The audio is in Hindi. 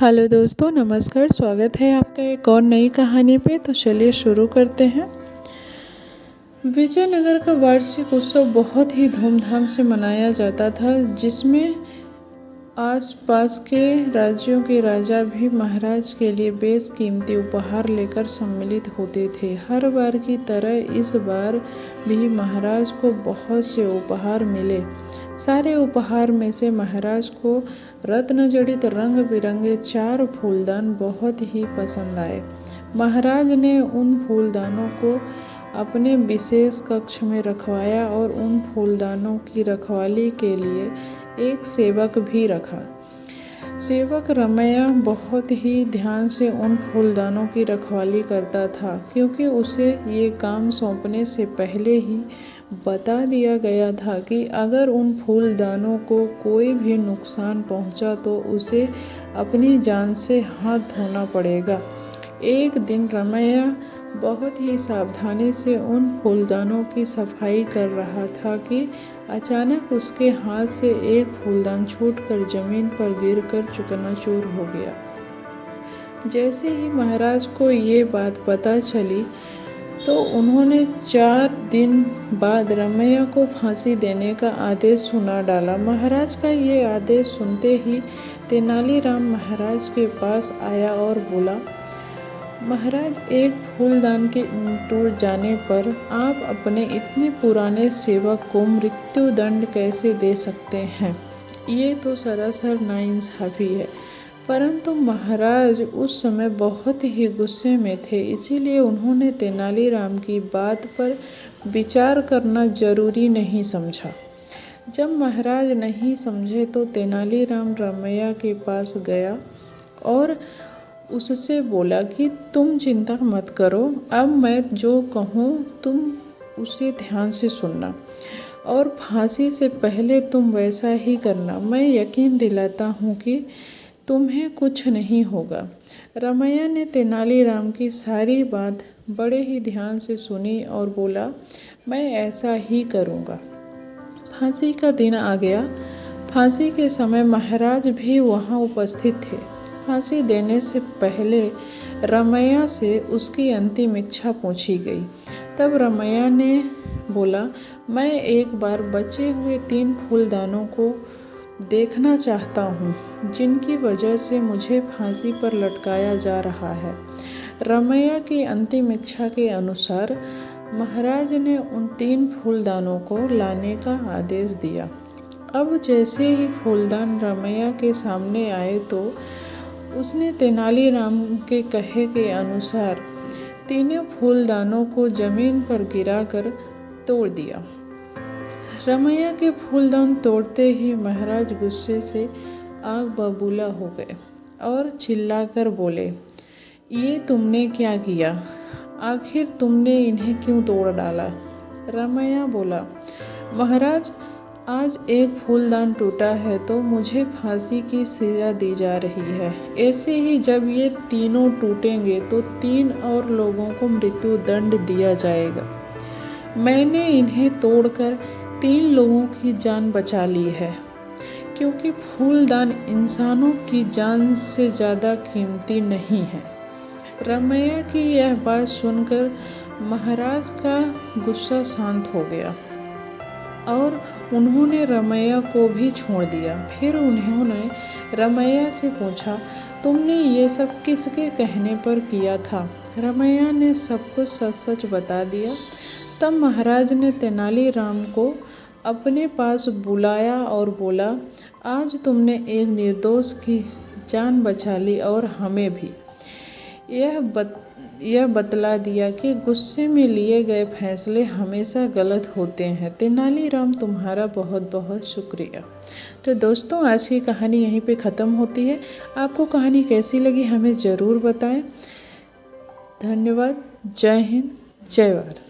हेलो दोस्तों, नमस्कार। स्वागत है आपका एक और नई कहानी पे। तो चलिए शुरू करते हैं। विजयनगर का वार्षिक उत्सव बहुत ही धूमधाम से मनाया जाता था, जिसमें आसपास के राज्यों के राजा भी महाराज के लिए बेशकीमती उपहार लेकर सम्मिलित होते थे। हर बार की तरह इस बार भी महाराज को बहुत से उपहार मिले। सारे उपहार में से महाराज को रत्न जड़ित रंग बिरंगे 4 फूलदान बहुत ही पसंद आए। महाराज ने उन फूलदानों को अपने विशेष कक्ष में रखवाया और उन फूलदानों की रखवाली के लिए एक सेवक भी रखा। सेवक रमैया बहुत ही ध्यान से उन फूलदानों की रखवाली करता था, क्योंकि उसे ये काम सौंपने से पहले ही बता दिया गया था कि अगर उन फूलदानों को कोई भी नुकसान पहुंचा तो उसे अपनी जान से हाथ धोना पड़ेगा। एक दिन रमैया बहुत ही सावधानी से उन फूलदानों की सफाई कर रहा था कि अचानक उसके हाथ से एक फूलदान छूटकर जमीन पर गिरकर चकनाचूर हो गया। जैसे ही महाराज को ये बात पता चली तो उन्होंने 4 दिन बाद रमैया को फांसी देने का आदेश सुना डाला। महाराज का ये आदेश सुनते ही तेनालीराम महाराज के पास आया और बोला, महाराज, एक फूलदान के टूट जाने पर आप अपने इतने पुराने सेवक को मृत्यु दंड कैसे दे सकते हैं? ये तो सरासर नाइंसाफ़ी है। परंतु महाराज उस समय बहुत ही गुस्से में थे, इसीलिए उन्होंने तेनालीराम की बात पर विचार करना जरूरी नहीं समझा। जब महाराज नहीं समझे तो तेनालीराम रमैया के पास गया और उससे बोला कि तुम चिंता मत करो, अब मैं जो कहूँ तुम उसे ध्यान से सुनना और फांसी से पहले तुम वैसा ही करना। मैं यकीन दिलाता हूँ कि तुम्हें कुछ नहीं होगा। रमैया ने तेनालीराम की सारी बात बड़े ही ध्यान से सुनी और बोला, मैं ऐसा ही करूँगा। फांसी का दिन आ गया। फांसी के समय महाराज भी वहाँ उपस्थित थे। फांसी देने से पहले रमैया से उसकी अंतिम इच्छा पूछी गई। तब रमैया ने बोला, मैं एक बार बचे हुए 3 फूलदानों को देखना चाहता हूँ, जिनकी वजह से मुझे फांसी पर लटकाया जा रहा है। रमैया की अंतिम इच्छा के अनुसार महाराज ने उन 3 फूलदानों को लाने का आदेश दिया। अब जैसे ही फूलदान रमैया के सामने आए तो उसने तेनालीराम के कहे के अनुसार तीनों फूलदानों को जमीन पर गिराकर तोड़ दिया। रमैया के फूलदान तोड़ते ही महाराज गुस्से से आग बबूला हो गए और चिल्लाकर बोले, ये तुमने क्या किया? आखिर तुमने इन्हें क्यों तोड़ डाला? रमैया बोला, महाराज, आज एक फूलदान टूटा है तो मुझे फांसी की सजा दी जा रही है। ऐसे ही जब ये तीनों टूटेंगे तो 3 और लोगों को मृत्यु दंड दिया जाएगा। मैंने इन्हें तोड़कर 3 लोगों की जान बचा ली है, क्योंकि फूलदान इंसानों की जान से ज़्यादा कीमती नहीं है। रमैया की यह बात सुनकर महाराज का गुस्सा शांत हो गया और उन्होंने रमैया को भी छोड़ दिया। फिर उन्होंने रमैया से पूछा, तुमने ये सब किसके कहने पर किया था? रमैया ने सब कुछ सच सच बता दिया। तब महाराज ने तेनालीराम को अपने पास बुलाया और बोला, आज तुमने एक निर्दोष की जान बचा ली और हमें भी। यह बतला दिया कि गुस्से में लिए गए फैसले हमेशा गलत होते हैं। तेनालीराम, तुम्हारा बहुत बहुत शुक्रिया। तो दोस्तों, आज की कहानी यहीं पे ख़त्म होती है। आपको कहानी कैसी लगी हमें ज़रूर बताएं। धन्यवाद। जय हिंद, जय भारत।